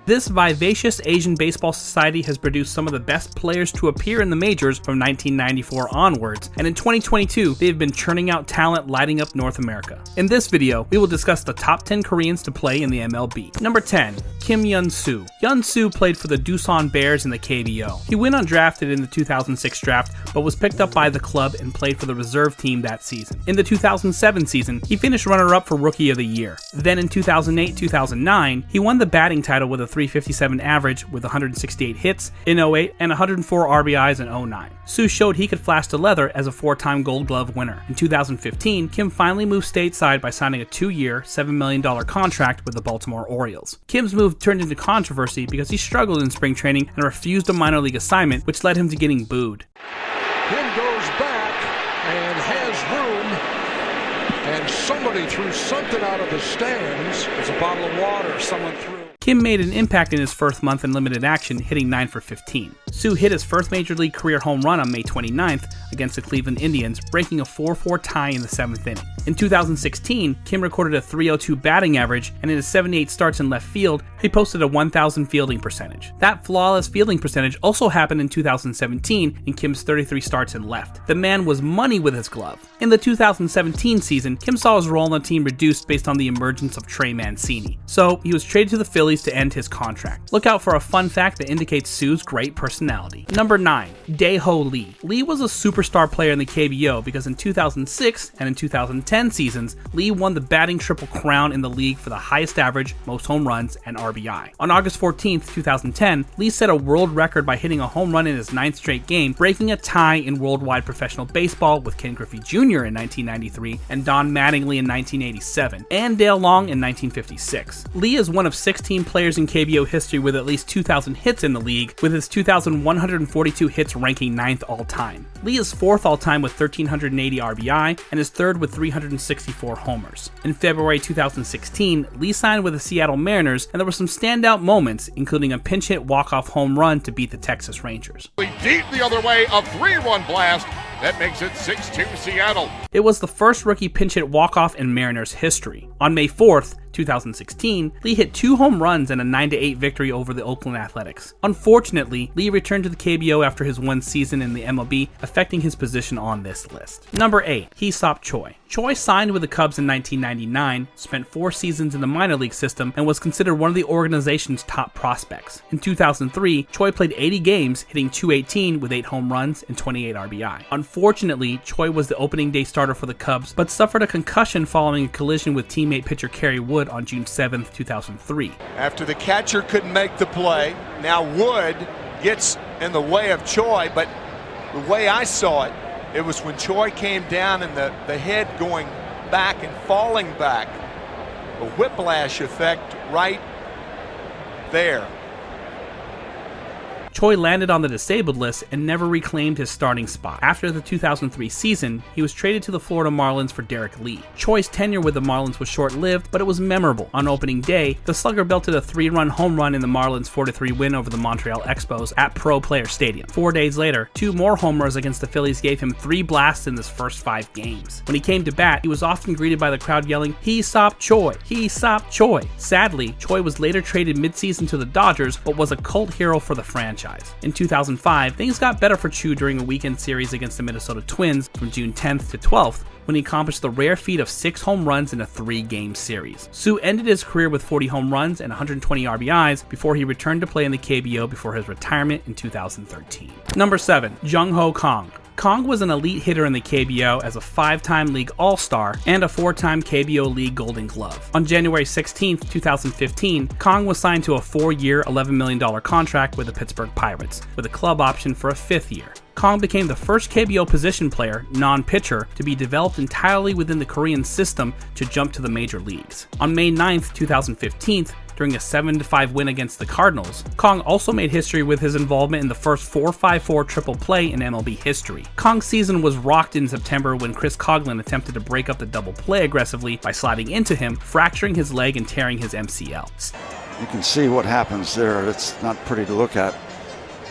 This vivacious Asian baseball society has produced some of the best players to appear in the majors from 1994 onwards, and in 2022, they have been churning out talent lighting up North America. In this video, we will discuss the top 10 Koreans to play in the MLB. Number 10. Kym Hyun Soo. Yun Soo played for the Doosan Bears in the KBO. He went undrafted in the 2006 draft, but was picked up by the club and played for the reserve team that season. In the 2007 season, he finished runner-up for Rookie of the Year. Then in 2008-2009, he won the batting title with a .357 average with 168 hits in 08 and 104 RBIs in 09. Soo showed he could flash the leather as a 4-time Gold Glove winner. In 2015, Kim finally moved stateside by signing a 2-year, $7 million contract with the Baltimore Orioles. Kim's move turned into controversy because he struggled in spring training and refused a minor league assignment, which led him to getting booed. Kim goes back and has room, and somebody threw something out of the stands. There's a bottle of water someone threw. Kim made an impact in his first month in limited action, hitting 9 for 15. Soo hit his first Major League career home run on May 29th against the Cleveland Indians, breaking a 4-4 tie in the 7th inning. In 2016, Kim recorded a .302 batting average, and in his 78 starts in left field, he posted a 1,000 fielding percentage. That flawless fielding percentage also happened in 2017 in Kim's 33 starts in left. The man was money with his glove. In the 2017 season, Kim saw his role on the team reduced based on the emergence of Trey Mancini, so he was traded to the Phillies to end his contract. Look out for a fun fact that indicates Soo's great personality. Number 9. Dae-ho Lee. Lee was a superstar player in the KBO because in 2006 and in 2010 seasons, Lee won the batting triple crown in the league for the highest average, most home runs, and RBI. On August 14, 2010, Lee set a world record by hitting a home run in his 9th straight game, breaking a tie in worldwide professional baseball with Ken Griffey Jr. in 1993 and Don Mattingly in 1987, and Dale Long in 1956. Lee is one of 16 players in KBO history with at least 2,000 hits in the league, with his 2,142 hits ranking 9th all-time. Lee is 4th all-time with 1,380 RBI and is 3rd with 364 homers. In February 2016, Lee signed with the Seattle Mariners, and there were some standout moments, including a pinch-hit walk-off home run to beat the Texas Rangers. Deep the other way, a 3-run blast. That makes it 6-2 Seattle. It was the first rookie pinch-hit walk-off in Mariners history. On May 4th, 2016, Lee hit 2 home runs and a 9-8 victory over the Oakland Athletics. Unfortunately, Lee returned to the KBO after his one season in the MLB, affecting his position on this list. Number 8. Hee-seop Choi. Choi signed with the Cubs in 1999, spent 4 seasons in the minor league system, and was considered one of the organization's top prospects. In 2003, Choi played 80 games, hitting .218 with 8 home runs and 28 RBI. Unfortunately, Choi was the opening day starter for the Cubs, but suffered a concussion following a collision with teammate pitcher Kerry Wood on June 7, 2003. After the catcher couldn't make the play, now Wood gets in the way of Choi, but the way I saw it, it was when Choi came down and the head going back and falling back. A whiplash effect right there. Choi landed on the disabled list and never reclaimed his starting spot. After the 2003 season, he was traded to the Florida Marlins for Derek Lee. Choi's tenure with the Marlins was short-lived, but it was memorable. On opening day, the slugger belted a 3-run home run in the Marlins' 4-3 win over the Montreal Expos at Pro Player Stadium. 4 days later, 2 more homers against the Phillies gave him 3 blasts in his first 5 games. When he came to bat, he was often greeted by the crowd yelling, "Hee-seop Choi! Hee-seop Choi!" Sadly, Choi was later traded mid-season to the Dodgers, but was a cult hero for the franchise. In 2005, things got better for Choo during a weekend series against the Minnesota Twins from June 10th to 12th, when he accomplished the rare feat of 6 home runs in a 3-game series. Soo ended his career with 40 home runs and 120 RBIs before he returned to play in the KBO before his retirement in 2013. Number 7. Jung Ho Kang. Kong was an elite hitter in the KBO as a 5-time league All-Star and a 4-time KBO League Golden Glove. On January 16, 2015, Kong was signed to a 4-year, $11 million contract with the Pittsburgh Pirates, with a club option for a 5th year. Kong became the first KBO position player, non-pitcher, to be developed entirely within the Korean system to jump to the major leagues. On May 9, 2015, during a 7-5 win against the Cardinals, Kong also made history with his involvement in the first 4-5-4 triple play in MLB history. Kong's season was rocked in September when Chris Coughlin attempted to break up the double play aggressively by sliding into him, fracturing his leg and tearing his MCL. You can see what happens there. It's not pretty to look at.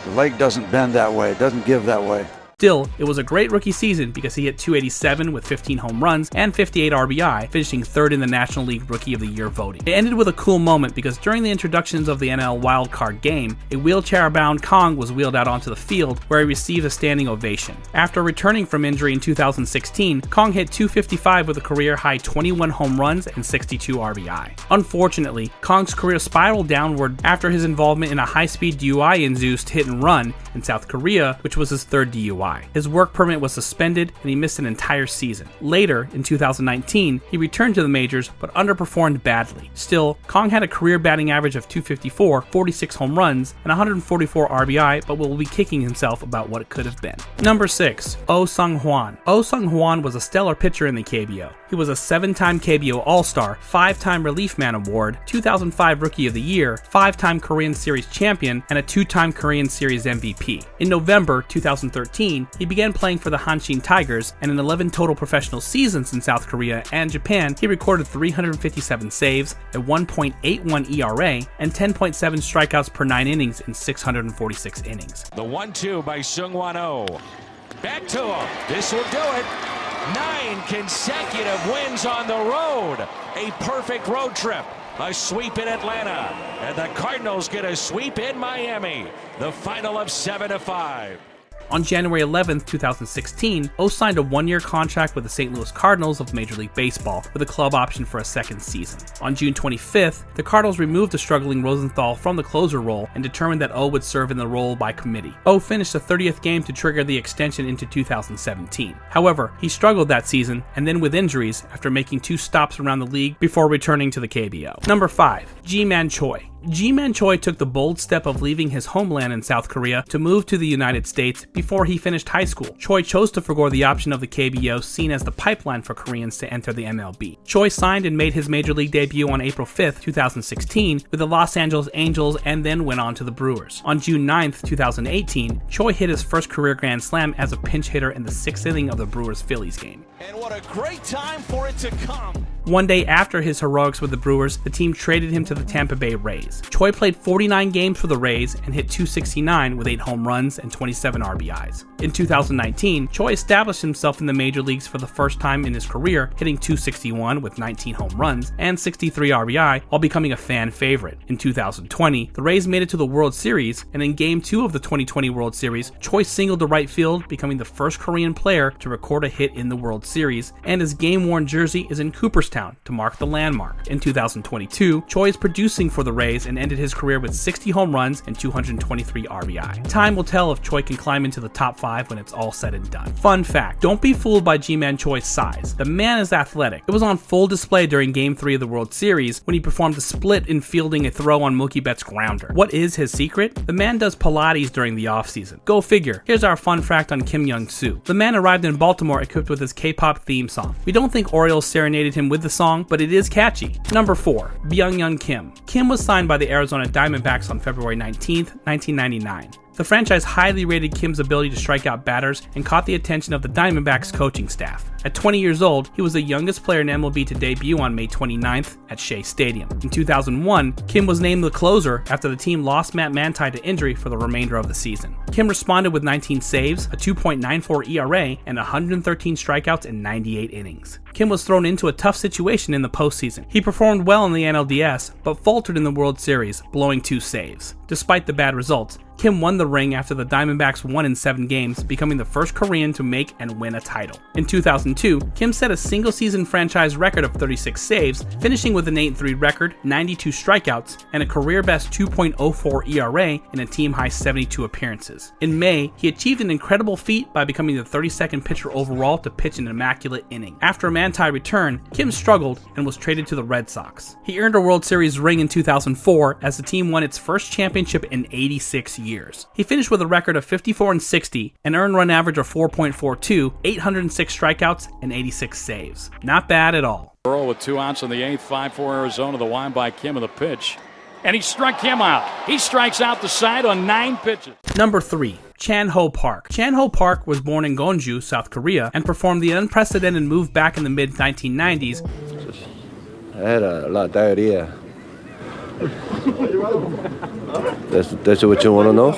The leg doesn't bend that way. It doesn't give that way. Still, it was a great rookie season because he hit .287 with 15 home runs and 58 RBI, finishing third in the National League Rookie of the Year voting. It ended with a cool moment because during the introductions of the NL wildcard game, a wheelchair-bound Kong was wheeled out onto the field where he received a standing ovation. After returning from injury in 2016, Kong hit .255 with a career-high 21 home runs and 62 RBI. Unfortunately, Kong's career spiraled downward after his involvement in a high-speed DUI-induced hit-and-run in South Korea, which was his third DUI. His work permit was suspended and he missed an entire season. Later, in 2019, he returned to the majors but underperformed badly. Still, Kong had a career batting average of .254, 46 home runs, and 144 RBI, but will be kicking himself about what it could have been. Number 6. Oh Seung-Hwan. Oh Seung-Hwan was a stellar pitcher in the KBO. He was a 7-time KBO All-Star, 5-time Relief Man Award, 2005 Rookie of the Year, 5-time Korean Series Champion, and a 2-time Korean Series MVP. In November 2013, he began playing for the Hanshin Tigers, and in 11 total professional seasons in South Korea and Japan, he recorded 357 saves, a 1.81 ERA, and 10.7 strikeouts per 9 innings in 646 innings. The 1-2 by Seung-Hwan Oh. Back to him. This will do it. 9 consecutive wins on the road. A perfect road trip. A sweep in Atlanta. And the Cardinals get a sweep in Miami. The final of 7-5. On January 11, 2016, Oh signed a 1-year contract with the St. Louis Cardinals of Major League Baseball with a club option for a second season. On June 25th, the Cardinals removed the struggling Rosenthal from the closer role and determined that Oh would serve in the role by committee. Oh finished the 30th game to trigger the extension into 2017. However, he struggled that season and then with injuries after making 2 stops around the league before returning to the KBO. Number 5. Ji-Man Choi. Ji-Man Choi took the bold step of leaving his homeland in South Korea to move to the United States before he finished high school. Choi chose to forgo the option of the KBO, seen as the pipeline for Koreans to enter the MLB. Choi signed and made his major league debut on April 5, 2016 with the Los Angeles Angels and then went on to the Brewers. On June 9, 2018, Choi hit his first career grand slam as a pinch hitter in the 6th inning of the Brewers-Phillies game. And what a great time for it to come. One day after his heroics with the Brewers, the team traded him to the Tampa Bay Rays. Choi played 49 games for the Rays and hit .269 with 8 home runs and 27 RBIs. In 2019, Choi established himself in the major leagues for the first time in his career, hitting .261 with 19 home runs and 63 RBI while becoming a fan favorite. In 2020, the Rays made it to the World Series, and in Game 2 of the 2020 World Series, Choi singled to right field, becoming the first Korean player to record a hit in the World Series, and his game-worn jersey is in Cooperstown to mark the landmark. In 2022, Choi is producing for the Rays and ended his career with 60 home runs and 223 RBI. Time will tell if Choi can climb into the top 5 when it's all said and done. Fun fact, don't be fooled by Ji-Man Choi's size. The man is athletic. It was on full display during Game 3 of the World Series when he performed a split in fielding a throw on Mookie Betts' grounder. What is his secret? The man does Pilates during the offseason. Go figure. Here's our fun fact on Kym Hyun Soo. The man arrived in Baltimore equipped with his K-pop theme song. We don't think Orioles serenaded him with the song, but it is catchy. Number 4. Byung-Hyun Kim. Kim was signed by the Arizona Diamondbacks on February 19, 1999. The franchise highly rated Kim's ability to strike out batters and caught the attention of the Diamondbacks coaching staff. At 20 years old, he was the youngest player in MLB to debut on May 29th at Shea Stadium. In 2001, Kim was named the closer after the team lost Matt Manti to injury for the remainder of the season. Kim responded with 19 saves, a 2.94 ERA, and 113 strikeouts in 98 innings. Kim was thrown into a tough situation in the postseason. He performed well in the NLDS, but faltered in the World Series, blowing 2 saves. Despite the bad results, Kim won the ring after the Diamondbacks won in 7 games, becoming the first Korean to make and win a title. In 2002, Kim set a single-season franchise record of 36 saves, finishing with an 8-3 record, 92 strikeouts, and a career-best 2.04 ERA in a team-high 72 appearances. In May, he achieved an incredible feat by becoming the 32nd pitcher overall to pitch an immaculate inning. After a Manti return, Kim struggled and was traded to the Red Sox. He earned a World Series ring in 2004 as the team won its first championship in 86 years. He finished with a record of 54-60, an earned run average of 4.42, 806 strikeouts, and 86 saves. Not bad at all. Earl with 2 outs in the 8th, 5-4 Arizona, the wind by Kim of the pitch. And he struck Kim out. He strikes out the side on 9 pitches. Number 3. Chan-ho Park. Chan-ho Park was born in Gwangju, South Korea, and performed the unprecedented move back in the mid-1990s. I had a lot of diarrhea. That's what you want to know?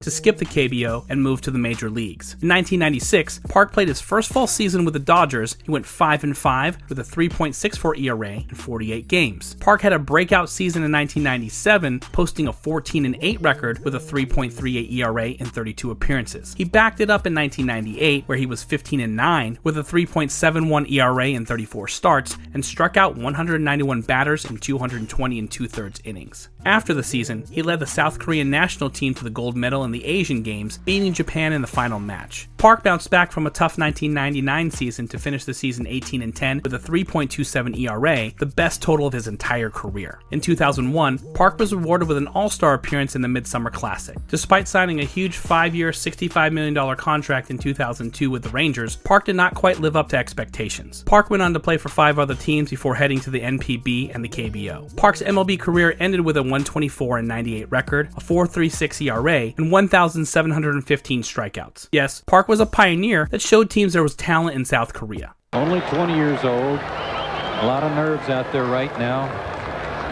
To skip the KBO and move to the major leagues. In 1996, Park played his first full season with the Dodgers. He went 5-5 with a 3.64 ERA in 48 games. Park had a breakout season in 1997, posting a 14-8 record with a 3.38 ERA in 32 appearances. He backed it up in 1998, where he was 15-9 with a 3.71 ERA in 34 starts and struck out 191 batters in 220 2/3 innings. After the season, he led the South Korean national team to the gold medal in the Asian Games, beating Japan in the final match. Park bounced back from a tough 1999 season to finish the season 18-10 with a 3.27 ERA, the best total of his entire career. In 2001, Park was rewarded with an All-Star appearance in the Midsummer Classic. Despite signing a huge 5-year, $65 million contract in 2002 with the Rangers, Park did not quite live up to expectations. Park went on to play for 5 other teams before heading to the NPB and the KBO. Park's MLB career ended with a 124-98 record, a 4.36 ERA, and 1,715 strikeouts. Yes, Park was a pioneer that showed teams there was talent in South Korea. Only 20 years old, a lot of nerves out there right now.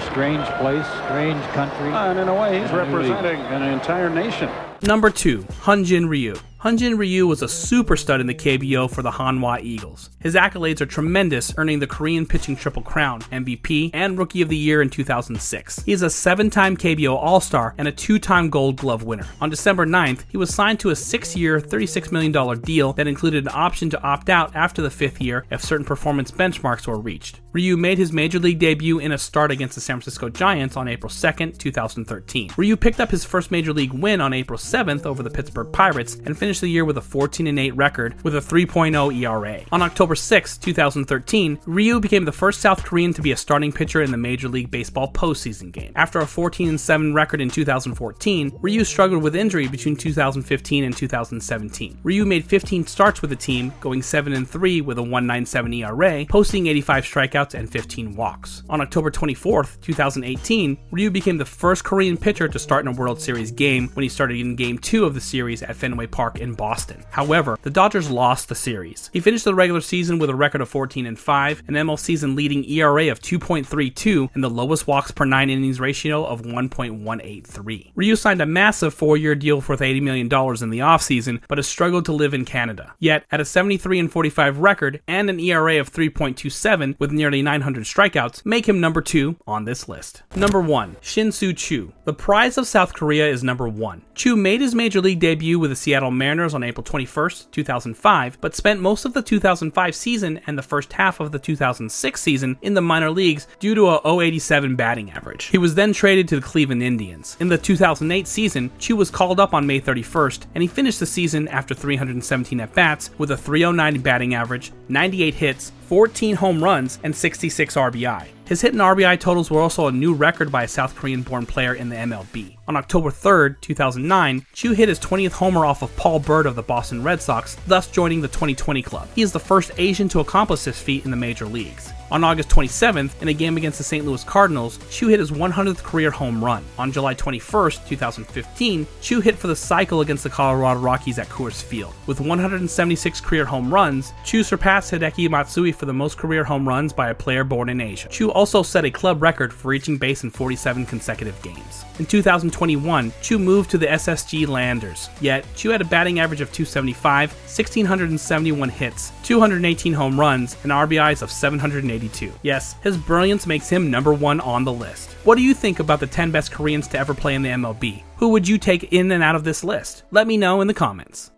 Strange place, strange country. And in a way, he's representing an entire nation. Number 2, Hyun-Jin Ryu. Hyun-Jin Ryu was a super stud in the KBO for the Hanwha Eagles. His accolades are tremendous, earning the Korean Pitching Triple Crown, MVP, and Rookie of the Year in 2006. He is a 7-time KBO All-Star and a 2-time Gold Glove winner. On December 9th, he was signed to a 6-year, $36 million deal that included an option to opt out after the 5th year if certain performance benchmarks were reached. Ryu made his major league debut in a start against the San Francisco Giants on April 2nd, 2013. Ryu picked up his first major league win on April 7th over the Pittsburgh Pirates and finished the year with a 14-8 record with a 3.0 ERA. On October 6, 2013, Ryu became the first South Korean to be a starting pitcher in the Major League Baseball postseason game. After a 14-7 record in 2014, Ryu struggled with injury between 2015 and 2017. Ryu made 15 starts with the team, going 7-3 with a 1.97 ERA, posting 85 strikeouts and 15 walks. On October 24, 2018, Ryu became the first Korean pitcher to start in a World Series game when he started in Game 2 of the series at Fenway Park in Boston. However, the Dodgers lost the series. He finished the regular season with a record of 14-5, an ML season leading ERA of 2.32, and the lowest walks per 9 innings ratio of 1.183. Ryu signed a massive 4-year deal worth $80 million in the offseason, but has struggled to live in Canada. Yet, at a 73-45 record and an ERA of 3.27 with nearly 900 strikeouts, make him number 2 on this list. Number 1, Shin-Soo Choo. The prize of South Korea is number 1. Choo made his major league debut with the Seattle Mariners on April 21st, 2005, but spent most of the 2005 season and the first half of the 2006 season in the minor leagues due to a .087 batting average. He was then traded to the Cleveland Indians. In the 2008 season, Choo was called up on May 31st, and he finished the season after 317 at-bats with a .309 batting average, 98 hits, 14 home runs, and 66 RBI. His hit and RBI totals were also a new record by a South Korean-born player in the MLB. On October 3rd, 2009, Choo hit his 20th homer off of Paul Bird of the Boston Red Sox, thus joining the 2020 club. He is the first Asian to accomplish this feat in the major leagues. On August 27th, in a game against the St. Louis Cardinals, Choo hit his 100th career home run. On July 21st, 2015, Choo hit for the cycle against the Colorado Rockies at Coors Field. With 176 career home runs, Choo surpassed Hideki Matsui for the most career home runs by a player born in Asia. Choo also set a club record for reaching base in 47 consecutive games. In 2021, Choo moved to the SSG Landers, yet Choo had a batting average of .275, 1,671 hits, 218 home runs, and RBIs of 782. Yes, his brilliance makes him number 1 on the list. What do you think about the 10 best Koreans to ever play in the MLB? Who would you take in and out of this list? Let me know in the comments.